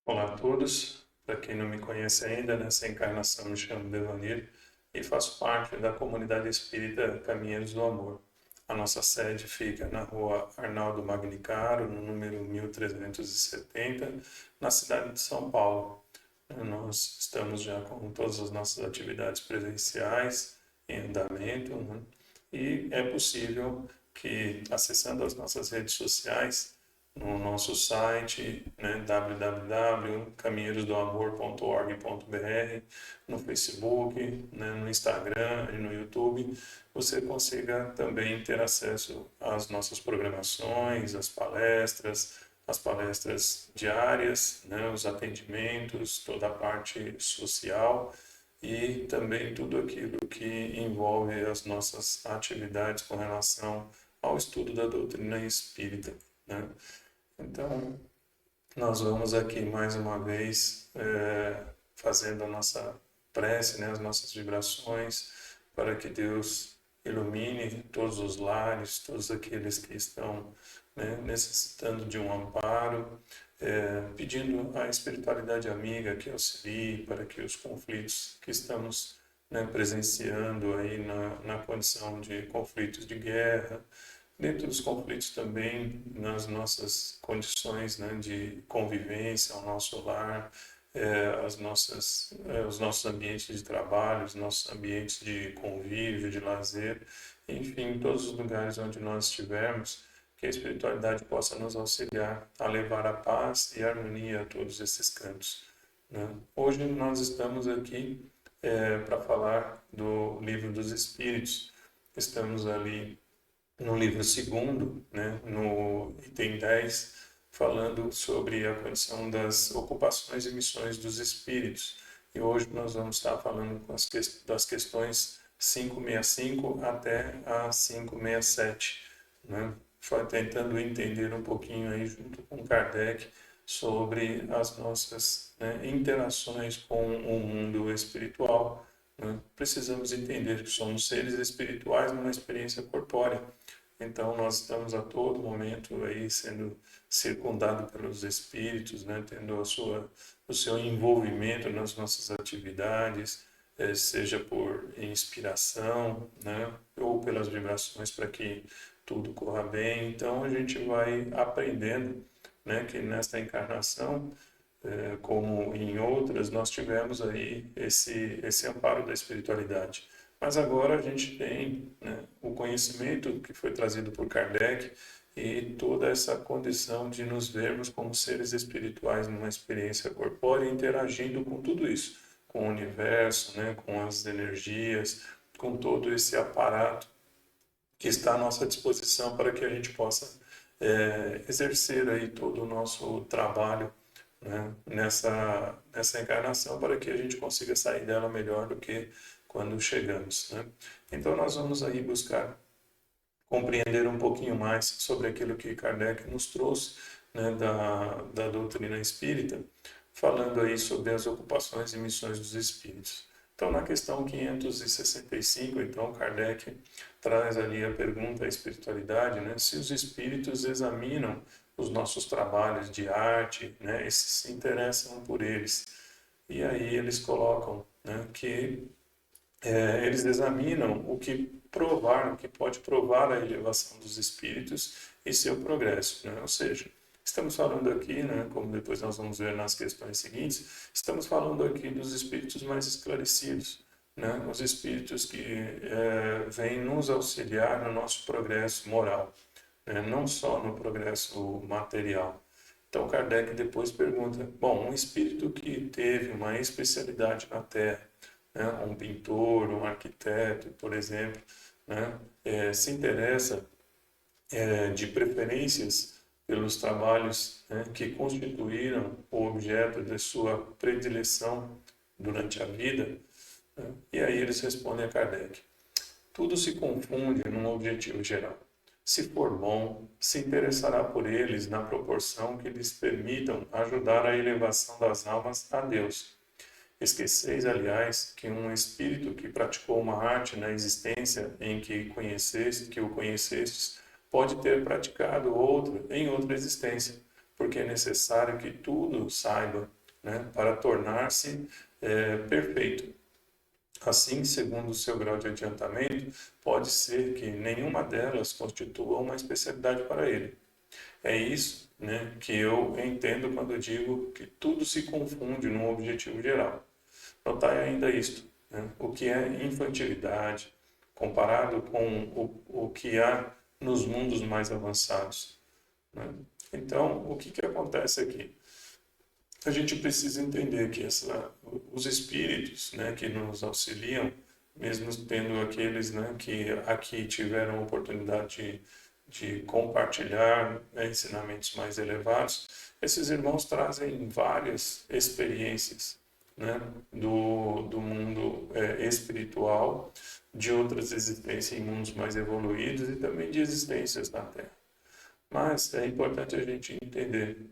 Olá a todos. Para quem não me conhece ainda, nessa encarnação me chamo Devanir e faço parte da comunidade espírita Caminheiros do Amor. A nossa sede fica na rua Arnaldo Magnicaro, no número 1370, na cidade de São Paulo. Nós estamos já com todas as nossas atividades presenciais em andamento, né? E é possível que, acessando as nossas redes sociais, no nosso site, né, www.caminheirosdoamor.org.br, no Facebook, né, no Instagram e no YouTube, você consiga também ter acesso às nossas programações, as palestras diárias, né, os atendimentos, toda a parte social e também tudo aquilo que envolve as nossas atividades com relação ao estudo da doutrina espírita, né? Então, nós vamos aqui mais uma vez fazendo a nossa prece, né, as nossas vibrações, para que Deus ilumine todos os lares, todos aqueles que estão, né, necessitando de um amparo, pedindo à espiritualidade amiga que auxilie para que os conflitos que estamos, né, presenciando aí na condição de conflitos de guerra, dentro dos conflitos também, nas nossas condições, né, de convivência, ao nosso lar, os nossos ambientes de trabalho, os nossos ambientes de convívio, de lazer, enfim, todos os lugares onde nós estivermos, que a espiritualidade possa nos auxiliar a levar a paz e a harmonia a todos esses cantos, né? Hoje nós estamos aqui para falar do Livro dos Espíritos. Estamos ali no livro segundo, né, no item 10, falando sobre a condição das ocupações e missões dos espíritos. E hoje nós vamos estar falando das questões 565 até a 567, né, tentando entender um pouquinho aí junto com Kardec sobre as nossas, né, interações com o mundo espiritual, né? Precisamos entender que somos seres espirituais numa experiência corpórea. Então, nós estamos a todo momento aí sendo circundado pelos espíritos, né? Tendo o seu envolvimento nas nossas atividades, seja por inspiração, né? Ou pelas vibrações para que tudo corra bem. Então, a gente vai aprendendo, né? Que nesta encarnação, como em outras, nós tivemos aí esse amparo da espiritualidade. Mas agora a gente tem, né, o conhecimento que foi trazido por Kardec e toda essa condição de nos vermos como seres espirituais numa experiência corpórea, interagindo com tudo isso, com o universo, né, com as energias, com todo esse aparato que está à nossa disposição para que a gente possa exercer aí todo o nosso trabalho, né, nessa encarnação, para que a gente consiga sair dela melhor do que quando chegamos, né? Então nós vamos aí buscar compreender um pouquinho mais sobre aquilo que Kardec nos trouxe, né, da doutrina espírita, falando aí sobre as ocupações e missões dos espíritos. Então, na questão 565, então, Kardec traz ali a pergunta à espiritualidade, né, se os espíritos examinam os nossos trabalhos de arte, né, e se interessam por eles. E aí eles colocam, né, que eles examinam o que pode provar a elevação dos espíritos e seu progresso, né? Ou seja, estamos falando aqui, né, como depois nós vamos ver nas questões seguintes, estamos falando aqui dos espíritos mais esclarecidos, né? Os espíritos que vêm nos auxiliar no nosso progresso moral, né? Não só no progresso material. Então Kardec depois pergunta, bom, um espírito que teve uma especialidade na Terra, né, um pintor, um arquiteto, por exemplo, né, se interessa de preferências pelos trabalhos, né, que constituíram o objeto de sua predileção durante a vida, né, e aí eles respondem a Kardec. Tudo se confunde num objetivo geral. Se for bom, se interessará por eles na proporção que lhes permitam ajudar a elevação das almas a Deus. Esqueceis, aliás, que um espírito que praticou uma arte na existência em que o conhecestes, pode ter praticado outra em outra existência, porque é necessário que tudo saiba, né, para tornar-se perfeito. Assim, segundo o seu grau de adiantamento, pode ser que nenhuma delas constitua uma especialidade para ele. É isso, né, que eu entendo quando eu digo que tudo se confunde num objetivo geral. Notai ainda isto, né, o que é infantilidade comparado com o que há nos mundos mais avançados, né? Então, o que acontece aqui? A gente precisa entender que os espíritos, né, que nos auxiliam, mesmo tendo aqueles, né, que aqui tiveram a oportunidade de compartilhar, né, ensinamentos mais elevados, esses irmãos trazem várias experiências, né, do mundo espiritual, de outras existências em mundos mais evoluídos e também de existências na Terra. Mas é importante a gente entender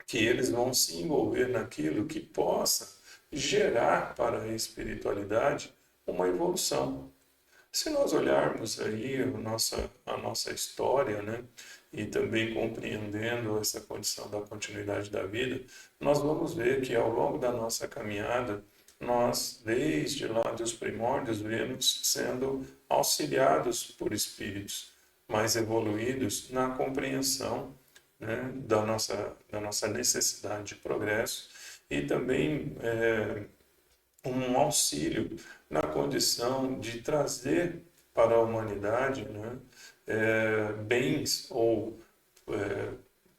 que eles vão se envolver naquilo que possa gerar para a espiritualidade uma evolução. Se nós olharmos aí a nossa história, né, e também compreendendo essa condição da continuidade da vida, nós vamos ver que ao longo da nossa caminhada, nós, desde lá dos primórdios, vemos sendo auxiliados por espíritos mais evoluídos na compreensão, né, da nossa necessidade de progresso e também um auxílio na condição de trazer para a humanidade, né, bens ou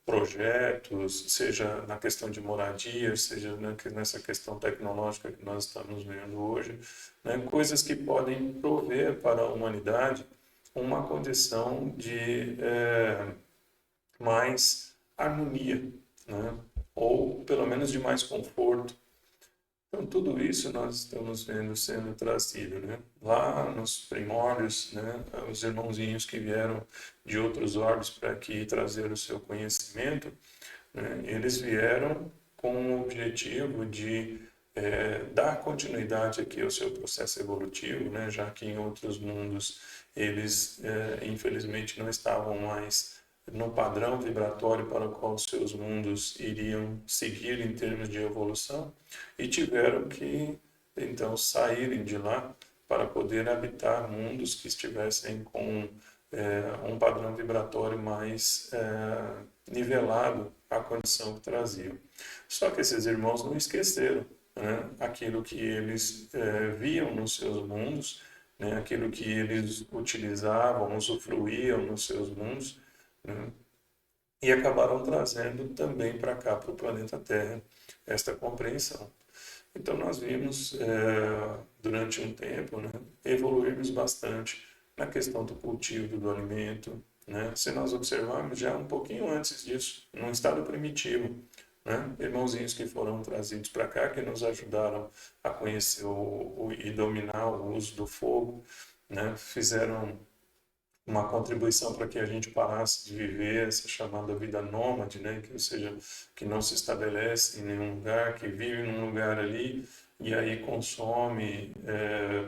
projetos, seja na questão de moradia, seja nessa questão tecnológica que nós estamos vendo hoje, né, coisas que podem prover para a humanidade uma condição de mais harmonia, né, ou pelo menos de mais conforto. Então, tudo isso nós estamos vendo sendo trazido, né? Lá nos primórdios, né? Os irmãozinhos que vieram de outros orbes para aqui trazer o seu conhecimento, né? Eles vieram com o objetivo de dar continuidade aqui ao seu processo evolutivo, né? Já que em outros mundos eles, infelizmente, não estavam mais no padrão vibratório para o qual os seus mundos iriam seguir em termos de evolução e tiveram que então saírem de lá para poder habitar mundos que estivessem com um padrão vibratório mais nivelado à condição que traziam. Só que esses irmãos não esqueceram, né, aquilo que eles viam nos seus mundos, né, aquilo que eles utilizavam, usufruíam nos seus mundos, né, e acabaram trazendo também para cá, para o planeta Terra, esta compreensão. Então nós vimos durante um tempo, né, evoluirmos bastante na questão do cultivo do alimento, né? Se nós observarmos já um pouquinho antes disso, num estado primitivo, né? Irmãozinhos que foram trazidos para cá, que nos ajudaram a conhecer e dominar o uso do fogo, né? Fizeram uma contribuição para que a gente parasse de viver essa chamada vida nômade, né? Que, ou seja, que não se estabelece em nenhum lugar, que vive num lugar ali e aí consome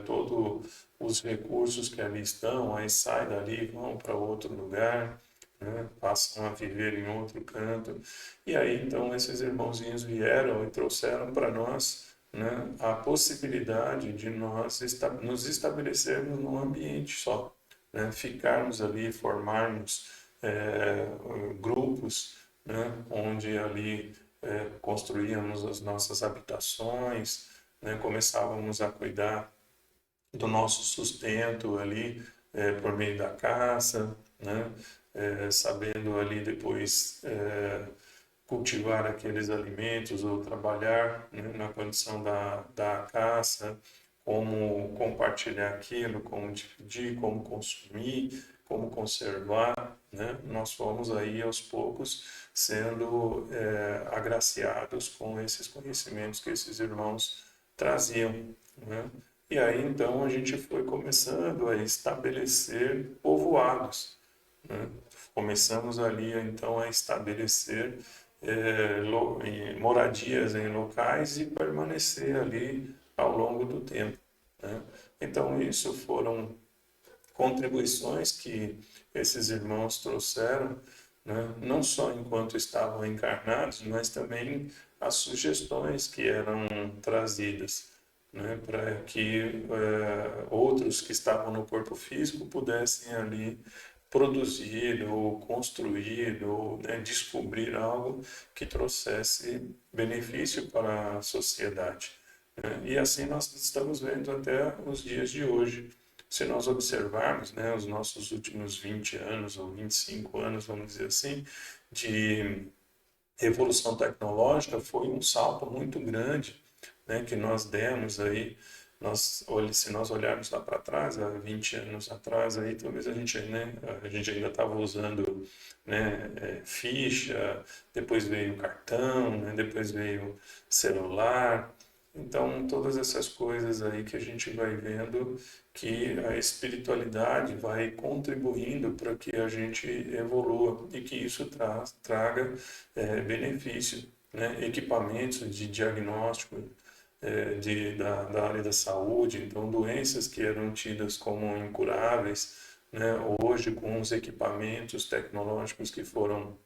todos os recursos que ali estão, aí sai dali e vão para outro lugar, né? Passam a viver em outro canto. E aí então esses irmãozinhos vieram e trouxeram para nós, né, a possibilidade de nós nos estabelecermos num ambiente só, né, ficarmos ali, formarmos grupos, né, onde ali construíamos as nossas habitações, né, começávamos a cuidar do nosso sustento ali por meio da caça, né, sabendo ali depois cultivar aqueles alimentos ou trabalhar, né, na condição da caça, como compartilhar aquilo, como dividir, como consumir, como conservar, né? Nós fomos aí aos poucos sendo agraciados com esses conhecimentos que esses irmãos traziam, né? E aí então a gente foi começando a estabelecer povoados, né? Começamos ali então a estabelecer moradias em locais e permanecer ali ao longo do tempo, né? Então, isso foram contribuições que esses irmãos trouxeram né? Não só enquanto estavam encarnados, mas também as sugestões que eram trazidas, né? Para que outros que estavam no corpo físico pudessem ali produzir ou construir ou, né, descobrir algo que trouxesse benefício para a sociedade, né? E assim nós estamos vendo até os dias de hoje. Se nós observarmos, né, os nossos últimos 20 anos ou 25 anos, vamos dizer assim, de revolução tecnológica, foi um salto muito grande, né, que nós demos aí. Se nós olharmos lá para trás, há 20 anos atrás, aí, talvez a gente ainda estava usando, né, ficha, depois veio cartão, né, depois veio celular. Então, todas essas coisas aí que a gente vai vendo que a espiritualidade vai contribuindo para que a gente evolua e que isso traga benefício, né? Equipamentos de diagnóstico da área da saúde, então doenças que eram tidas como incuráveis, né? Hoje com os equipamentos tecnológicos que foram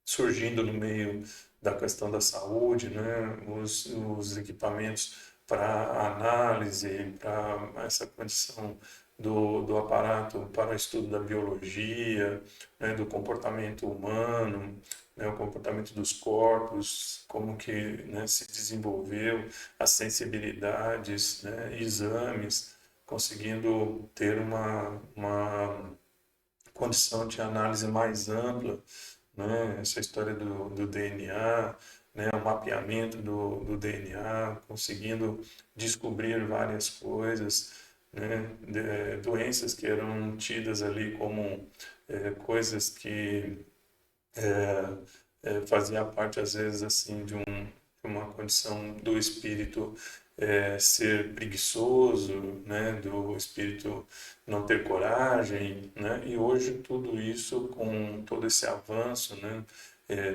surgindo no meio da questão da saúde, né? Os equipamentos para análise, para essa condição do aparato para estudo da biologia, né? Do comportamento humano, né? O comportamento dos corpos, como que, né, se desenvolveu, as sensibilidades, né? Exames, conseguindo ter uma condição de análise mais ampla, né? Essa história do DNA, né? O mapeamento do DNA, conseguindo descobrir várias coisas, né? Doenças que eram tidas ali como coisas que fazia parte às vezes assim de uma condição do espírito ser preguiçoso, né, do espírito não ter coragem, né, e hoje tudo isso com todo esse avanço, né,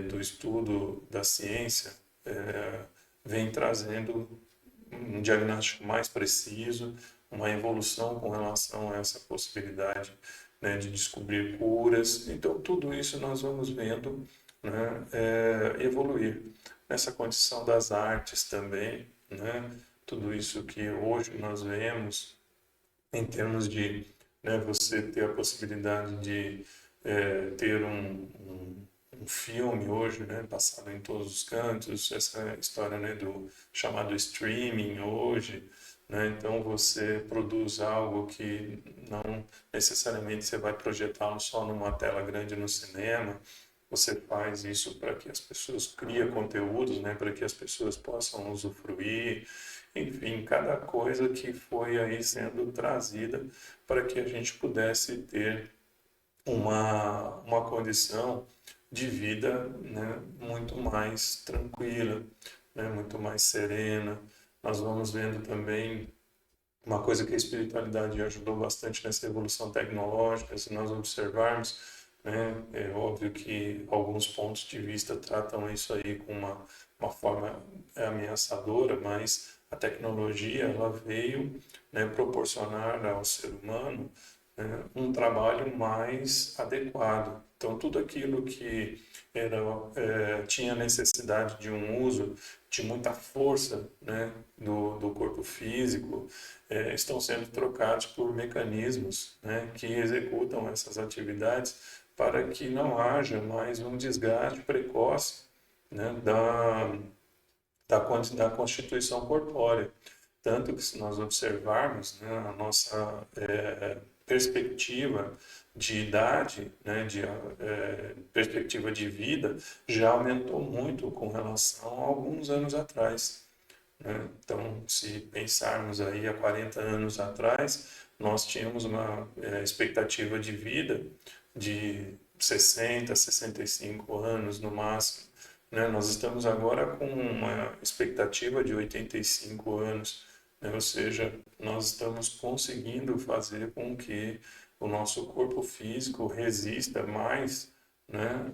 do estudo da ciência vem trazendo um diagnóstico mais preciso, uma evolução com relação a essa possibilidade, né, de descobrir curas. Então, tudo isso nós vamos vendo, né, evoluir. Nessa condição das artes também, né, tudo isso que hoje nós vemos em termos de, né, você ter a possibilidade de ter um filme hoje, né, passado em todos os cantos, essa história, né, do chamado streaming hoje, né, então você produz algo que não necessariamente você vai projetá-lo só numa tela grande no cinema, você faz isso para que as pessoas criem conteúdos, né, para que as pessoas possam usufruir, enfim, cada coisa que foi aí sendo trazida para que a gente pudesse ter uma condição de vida, né, muito mais tranquila, né, muito mais serena. Nós vamos vendo também uma coisa que a espiritualidade ajudou bastante nessa evolução tecnológica, se nós observarmos, né, é óbvio que alguns pontos de vista tratam isso aí com uma forma ameaçadora, mas a tecnologia ela veio, né, proporcionar ao ser humano, né, um trabalho mais adequado. Então, tudo aquilo que tinha necessidade de um uso de muita força, né, do corpo físico, estão sendo trocados por mecanismos, né, que executam essas atividades para que não haja mais um desgaste precoce, né, da constituição corpórea. Tanto que, se nós observarmos, né, a nossa perspectiva de idade, né, de perspectiva de vida, já aumentou muito com relação a alguns anos atrás, né? Então, se pensarmos aí há 40 anos atrás, nós tínhamos uma expectativa de vida de 60, 65 anos no máximo, né? Nós estamos agora com uma expectativa de 85 anos, né? Ou seja, nós estamos conseguindo fazer com que o nosso corpo físico resista mais, né,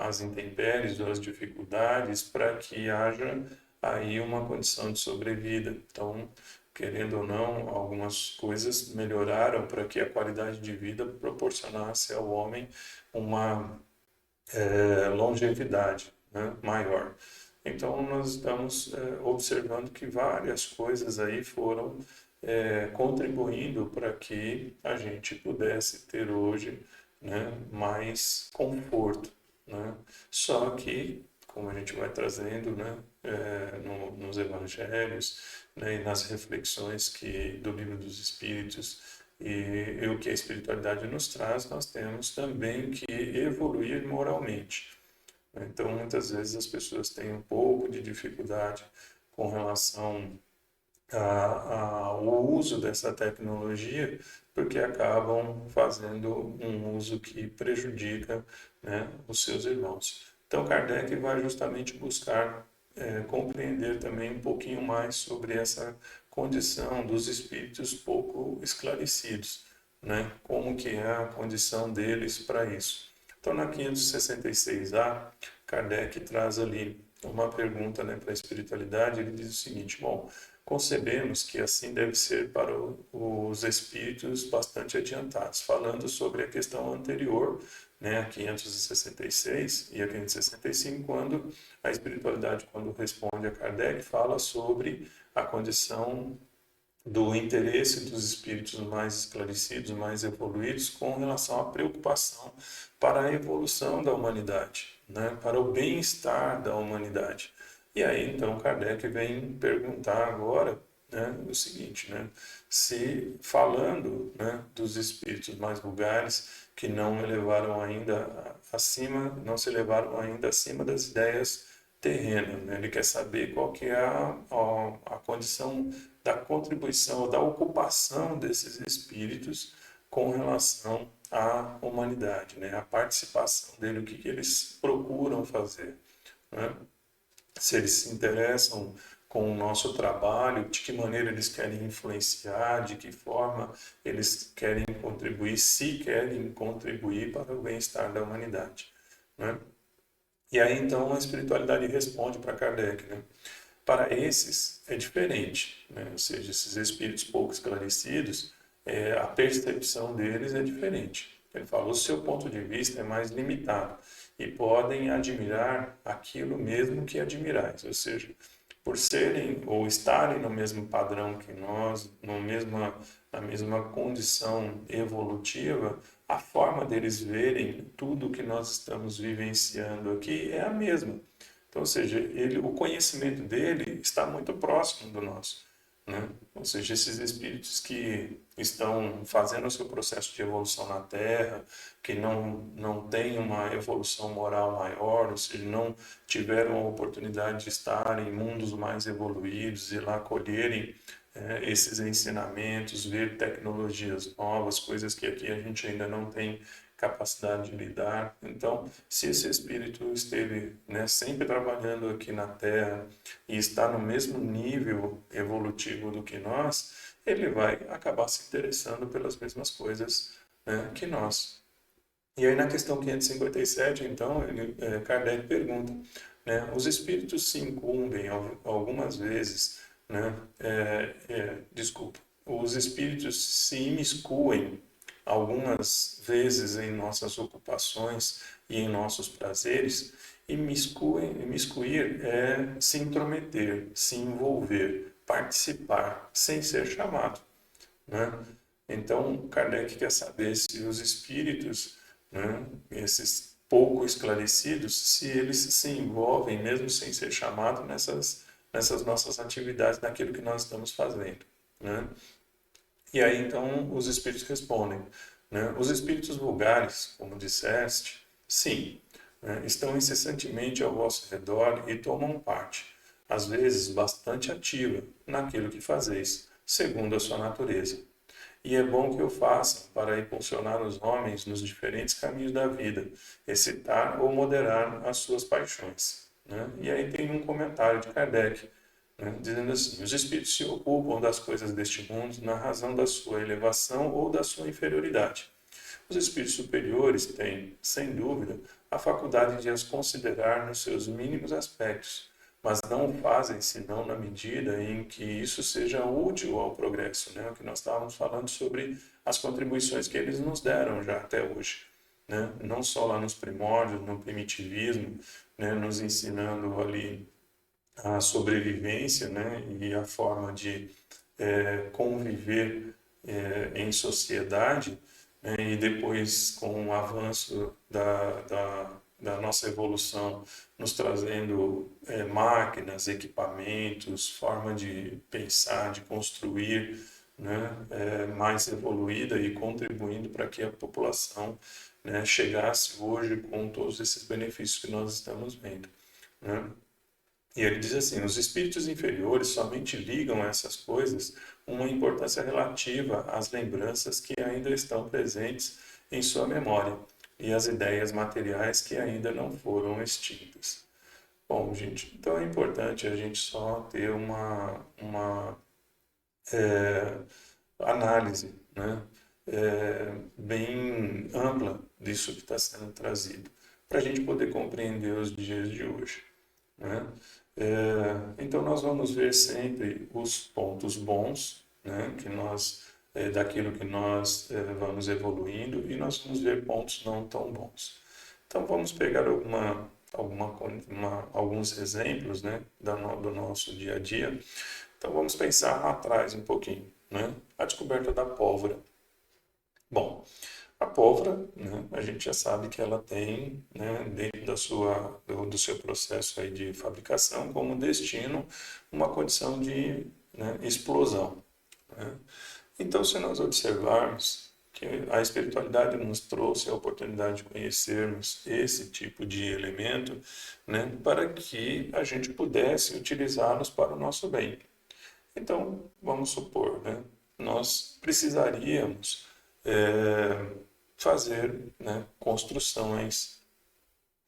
às intempéries ou às dificuldades para que haja aí uma condição de sobrevida. Então, querendo ou não, algumas coisas melhoraram para que a qualidade de vida proporcionasse ao homem uma longevidade, né, maior. Então, nós estamos observando que várias coisas aí foram contribuindo para que a gente pudesse ter hoje, né, mais conforto, né? Só que, como a gente vai trazendo, né, nos evangelhos, né, e nas reflexões do Livro dos Espíritos e o que a espiritualidade nos traz, nós temos também que evoluir moralmente. Então, muitas vezes as pessoas têm um pouco de dificuldade com relação ao uso dessa tecnologia, porque acabam fazendo um uso que prejudica, né, os seus irmãos. Então, Kardec vai justamente buscar compreender também um pouquinho mais sobre essa condição dos espíritos pouco esclarecidos, né? Como que é a condição deles para isso. Então, na 566A, Kardec traz ali uma pergunta, né, para a espiritualidade. Ele diz o seguinte: bom, concebemos que assim deve ser para os espíritos bastante adiantados, falando sobre a questão anterior, né, a 566 e a 565, quando a espiritualidade, quando responde a Kardec, fala sobre a condição do interesse dos espíritos mais esclarecidos, mais evoluídos, com relação à preocupação para a evolução da humanidade, né, para o bem-estar da humanidade. E aí, então, Kardec vem perguntar agora, né, o seguinte, né, se falando, né, dos espíritos mais vulgares que não elevaram ainda acima, não se elevaram ainda acima das ideias terrenas, né? Ele quer saber qual que é a condição da contribuição, da ocupação desses espíritos com relação à humanidade, né? A participação dele, o que eles procuram fazer, né? Se eles se interessam com o nosso trabalho, de que maneira eles querem influenciar, de que forma eles querem contribuir, se querem contribuir para o bem-estar da humanidade, né? E aí então a espiritualidade responde para Kardec, né? Para esses é diferente, né? Ou seja, esses espíritos pouco esclarecidos, a percepção deles é diferente. Ele fala, o seu ponto de vista é mais limitado e podem admirar aquilo mesmo que admirais, ou seja, por serem ou estarem no mesmo padrão que nós, na mesma condição evolutiva, a forma deles verem tudo que nós estamos vivenciando aqui é a mesma. Então, ou seja, o conhecimento dele está muito próximo do nosso, né? Ou seja, esses espíritos que estão fazendo o seu processo de evolução na Terra, que não têm uma evolução moral maior, ou seja, não tiveram a oportunidade de estar em mundos mais evoluídos e lá colherem esses ensinamentos, ver tecnologias novas, coisas que aqui a gente ainda não tem capacidade de lidar. Então, se esse espírito esteve, né, sempre trabalhando aqui na Terra e está no mesmo nível evolutivo do que nós, ele vai acabar se interessando pelas mesmas coisas, né, que nós. E aí na questão 557, então, Kardec pergunta, né, os espíritos se incumbem algumas vezes, né, desculpa, os espíritos se imiscuem algumas vezes em nossas ocupações e em nossos prazeres. Imiscuir é se intrometer, se envolver, participar, sem ser chamado, né? Então, Kardec quer saber se os espíritos, né, esses pouco esclarecidos, se eles se envolvem, mesmo sem ser chamados, nessas nossas atividades, naquilo que nós estamos fazendo, né? E aí, então, os espíritos respondem, né? Os espíritos vulgares, como disseste, sim, né, estão incessantemente ao vosso redor e tomam parte, às vezes bastante ativa, naquilo que fazeis, segundo a sua natureza. E é bom que o façam para impulsionar os homens nos diferentes caminhos da vida, excitar ou moderar as suas paixões, né? E aí tem um comentário de Kardec, né, dizendo assim: os espíritos se ocupam das coisas deste mundo na razão da sua elevação ou da sua inferioridade. Os espíritos superiores têm, sem dúvida, a faculdade de as considerar nos seus mínimos aspectos, mas não o fazem senão na medida em que isso seja útil ao progresso, né? O que nós estávamos falando sobre as contribuições que eles nos deram já até hoje, né? Não só lá nos primórdios, no primitivismo, né? Nos ensinando ali a sobrevivência, né? E a forma de conviver em sociedade, né? E depois, com o avanço da nossa evolução, nos trazendo máquinas, equipamentos, forma de pensar, de construir, né? Mais evoluída e contribuindo para que a população, né, chegasse hoje com todos esses benefícios que nós estamos vendo, né? E ele diz assim: os espíritos inferiores somente ligam a essas coisas uma importância relativa às lembranças que ainda estão presentes em sua memória e às ideias materiais que ainda não foram extintas. Bom, gente, então é importante a gente só ter uma análise, né, bem ampla disso que está sendo trazido, para a gente poder compreender os dias de hoje, né? Então nós vamos ver sempre os pontos bons, né, que nós daquilo que nós vamos evoluindo, e nós vamos ver pontos não tão bons. Então vamos pegar alguns exemplos, né, do nosso dia a dia. Então vamos pensar lá atrás um pouquinho, né? A descoberta da pólvora. Bom, a pólvora, né, a gente já sabe que ela tem, né, dentro do seu processo aí de fabricação como destino uma condição de, né, explosão, né? Então, se nós observarmos que a espiritualidade nos trouxe a oportunidade de conhecermos esse tipo de elemento, né, para que a gente pudesse utilizá-los para o nosso bem. Então, vamos supor, né, nós precisaríamos fazer, né, construções.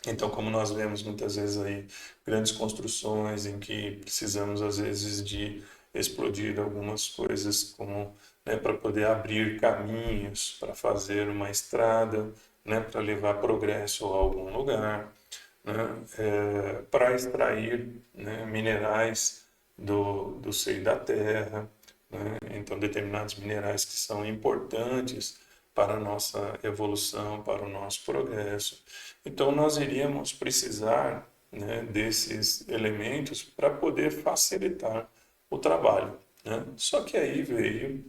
Então, como nós vemos muitas vezes aí grandes construções em que precisamos às vezes de explodir algumas coisas, como, né, para poder abrir caminhos, para fazer uma estrada, né, para levar progresso a algum lugar, né, para extrair, né, minerais do seio da terra, né? Então, determinados minerais que são importantes para a nossa evolução, para o nosso progresso. Então, nós iríamos precisar, né, desses elementos para poder facilitar o trabalho, né? Só que aí veio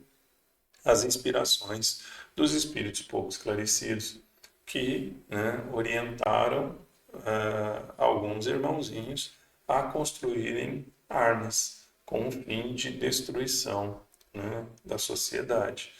as inspirações dos espíritos pouco esclarecidos que, né, orientaram alguns irmãozinhos a construírem armas com o fim de destruição, né, da sociedade.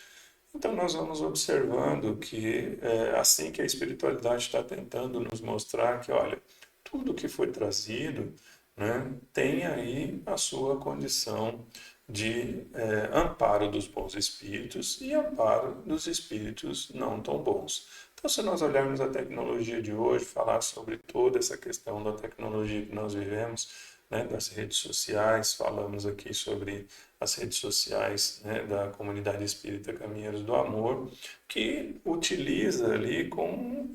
Então, nós vamos observando que, assim que a espiritualidade está tentando nos mostrar que, olha, tudo que foi trazido, né, tem aí a sua condição de amparo dos bons espíritos e amparo dos espíritos não tão bons. Então, se nós olharmos a tecnologia de hoje, falar sobre toda essa questão da tecnologia que nós vivemos, né, das redes sociais, falamos aqui sobre as redes sociais, né, da comunidade espírita Caminheiros do Amor, que utiliza ali com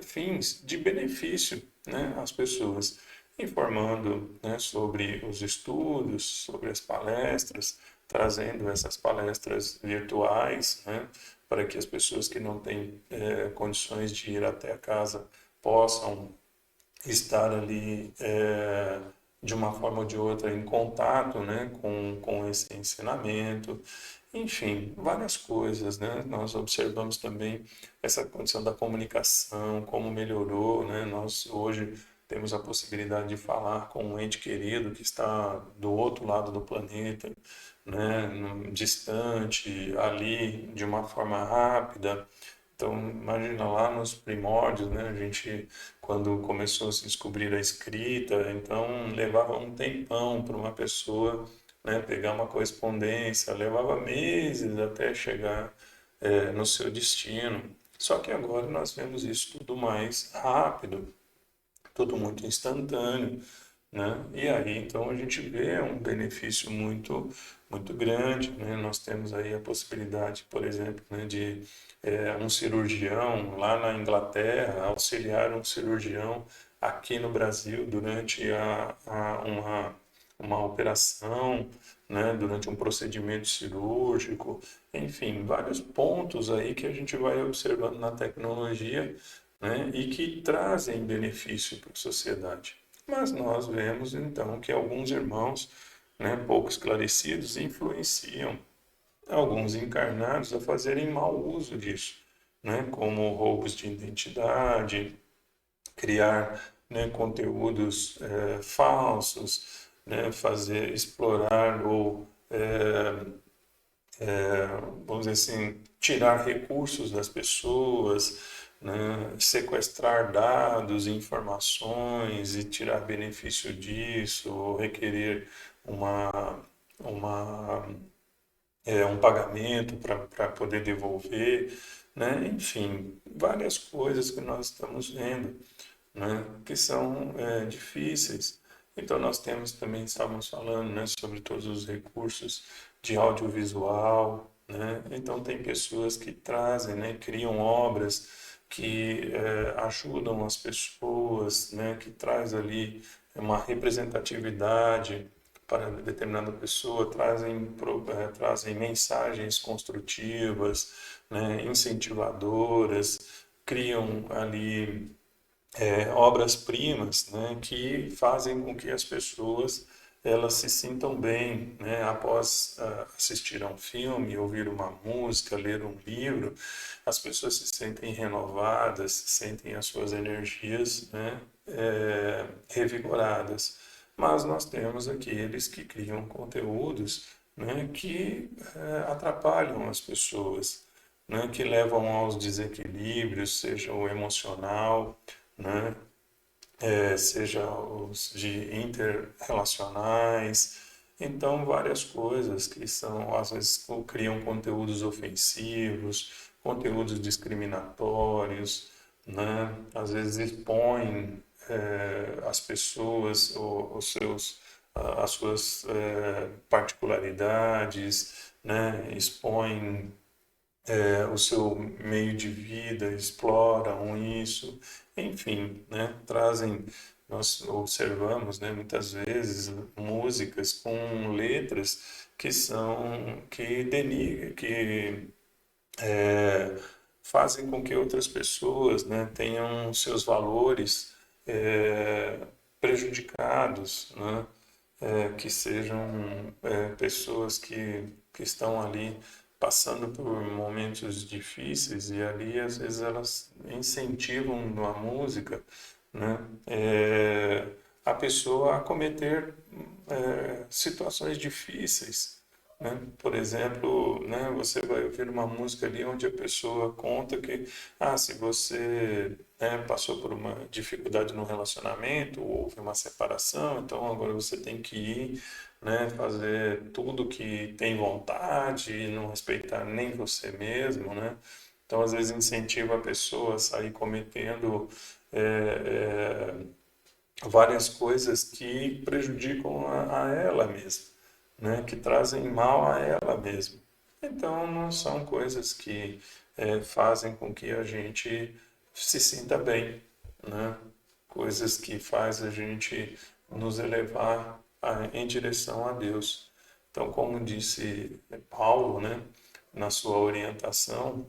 fins de benefício, né, às pessoas, informando, né, sobre os estudos, sobre as palestras, trazendo essas palestras virtuais, né, para que as pessoas que não têm condições de ir até a casa possam estar ali de uma forma ou de outra em contato, né, com esse ensinamento, enfim, várias coisas, né? Nós observamos também essa condição da comunicação, como melhorou, né? Nós hoje temos a possibilidade de falar com um ente querido que está do outro lado do planeta, né, distante, ali, de uma forma rápida. Então, imagina lá nos primórdios, né, a gente, quando começou a se descobrir a escrita, então levava um tempão para uma pessoa, né, pegar uma correspondência, levava meses até chegar no seu destino. Só que agora nós vemos isso tudo mais rápido, tudo muito instantâneo, né? E aí então a gente vê um benefício muito grande, né? Nós temos aí a possibilidade, por exemplo, né, de um cirurgião lá na Inglaterra auxiliar um cirurgião aqui no Brasil durante uma operação, né, durante um procedimento cirúrgico, enfim, vários pontos aí que a gente vai observando na tecnologia, né, e que trazem benefício para a sociedade. Mas nós vemos então que alguns irmãos, né, pouco esclarecidos, influenciam alguns encarnados a fazerem mau uso disso, né, como roubos de identidade, criar, né, conteúdos falsos, né, fazer, explorar ou, vamos dizer assim, tirar recursos das pessoas, né, sequestrar dados, informações e tirar benefício disso, ou requerer uma, uma um pagamento para poder devolver, né? Enfim, várias coisas que nós estamos vendo, né? Que são difíceis. Então nós temos também, estávamos falando, né, sobre todos os recursos de audiovisual, né? Então tem pessoas que trazem, né, criam obras que ajudam as pessoas, né, que traz ali uma representatividade para determinada pessoa, trazem mensagens construtivas, né, incentivadoras, criam ali obras-primas, né, que fazem com que as pessoas elas se sintam bem, né, após assistir a um filme, ouvir uma música, ler um livro, as pessoas se sentem renovadas, sentem as suas energias, né, revigoradas. Mas nós temos aqueles que criam conteúdos, né, que atrapalham as pessoas, né, que levam aos desequilíbrios, seja o emocional, né, seja os de interrelacionais, então várias coisas que são, às vezes, criam conteúdos ofensivos, conteúdos discriminatórios, né? Às vezes expõem as pessoas, as suas particularidades, né? Expõem o seu meio de vida, exploram isso, enfim, né, trazem, nós observamos, né, muitas vezes músicas com letras que são, que denigram, que fazem com que outras pessoas, né, tenham seus valores prejudicados, né, que sejam pessoas que estão ali passando por momentos difíceis e ali às vezes elas incentivam a música, né, a pessoa a cometer situações difíceis, né? Por exemplo, né, você vai ouvir uma música ali onde a pessoa conta que, se você, né, passou por uma dificuldade no relacionamento, ou houve uma separação, então agora você tem que ir, né, fazer tudo que tem vontade e não respeitar nem você mesmo, né? Então, às vezes, incentiva a pessoa a sair cometendo várias coisas que prejudicam a ela mesma, né? Que trazem mal a ela mesma. Então, não são coisas que fazem com que a gente se sinta bem, né? Coisas que fazem a gente nos elevar em direção a Deus. Então, como disse Paulo, né, na sua orientação,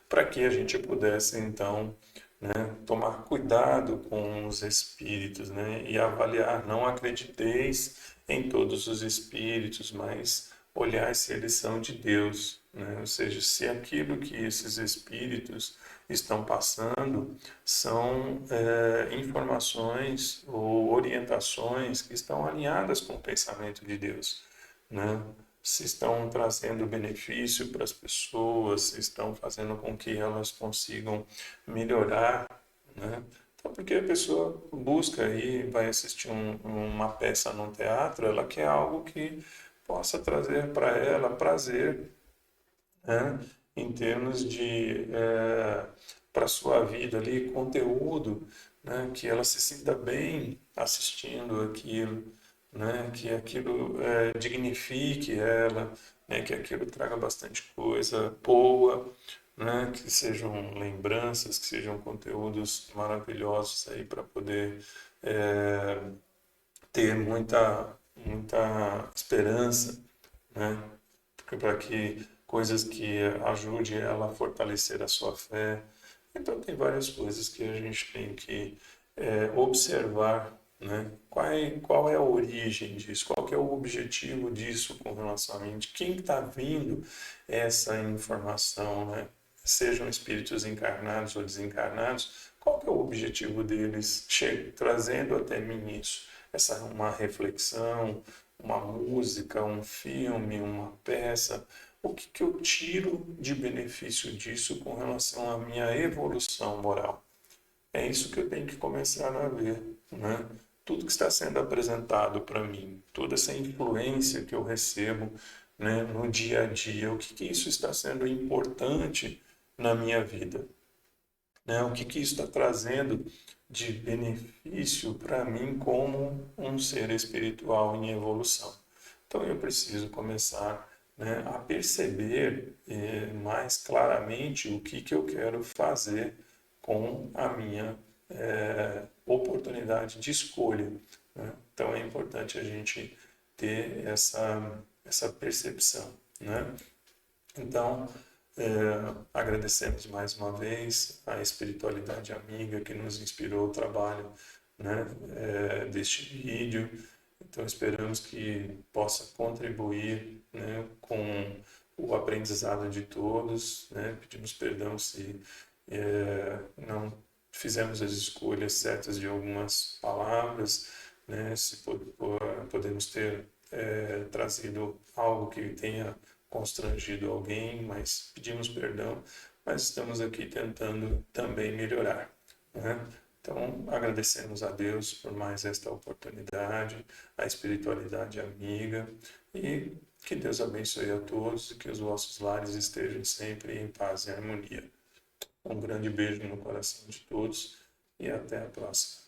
para que a gente pudesse, então, né, tomar cuidado com os espíritos, né, e avaliar, não acrediteis em todos os espíritos, mas olhai se eles são de Deus, né? Ou seja, se aquilo que esses espíritos estão passando são informações ou orientações que estão alinhadas com o pensamento de Deus, né? Se estão trazendo benefício para as pessoas, se estão fazendo com que elas consigam melhorar, né? Então, porque a pessoa busca aí, vai assistir uma peça num teatro, ela quer algo que possa trazer para ela prazer, né? Em termos de, para a sua vida ali, conteúdo, né? Que ela se sinta bem assistindo aquilo, né? Que aquilo dignifique ela, né? Que aquilo traga bastante coisa boa, né? Que sejam lembranças, que sejam conteúdos maravilhosos aí para poder ter muita esperança, né? Para que coisas que ajudem ela a fortalecer a sua fé. Então, tem várias coisas que a gente tem que observar, né? Qual é a origem disso? Qual que é o objetivo disso com relação a mim? De quem está vindo essa informação, né? Sejam espíritos encarnados ou desencarnados, qual que é o objetivo deles trazendo até mim isso? Essa é uma reflexão, uma música, um filme, uma peça. O que que eu tiro de benefício disso com relação à minha evolução moral? É isso que eu tenho que começar a ver, né? Tudo que está sendo apresentado para mim, toda essa influência que eu recebo, né, no dia a dia, o que que isso está sendo importante na minha vida, né? O que que isso está trazendo de benefício para mim como um ser espiritual em evolução. Então eu preciso começar, né, a perceber mais claramente o que que eu quero fazer com a minha oportunidade de escolha, né? Então é importante a gente ter essa percepção, né? Então, agradecemos mais uma vez a espiritualidade amiga que nos inspirou o trabalho, né, deste vídeo. Então, esperamos que possa contribuir, né, com o aprendizado de todos, né? Pedimos perdão se não fizemos as escolhas certas de algumas palavras, né? Se podemos ter trazido algo que tenha constrangido alguém, mas pedimos perdão, mas estamos aqui tentando também melhorar, né? Então, agradecemos a Deus por mais esta oportunidade, a espiritualidade amiga, e que Deus abençoe a todos e que os vossos lares estejam sempre em paz e harmonia. Um grande beijo no coração de todos e até a próxima.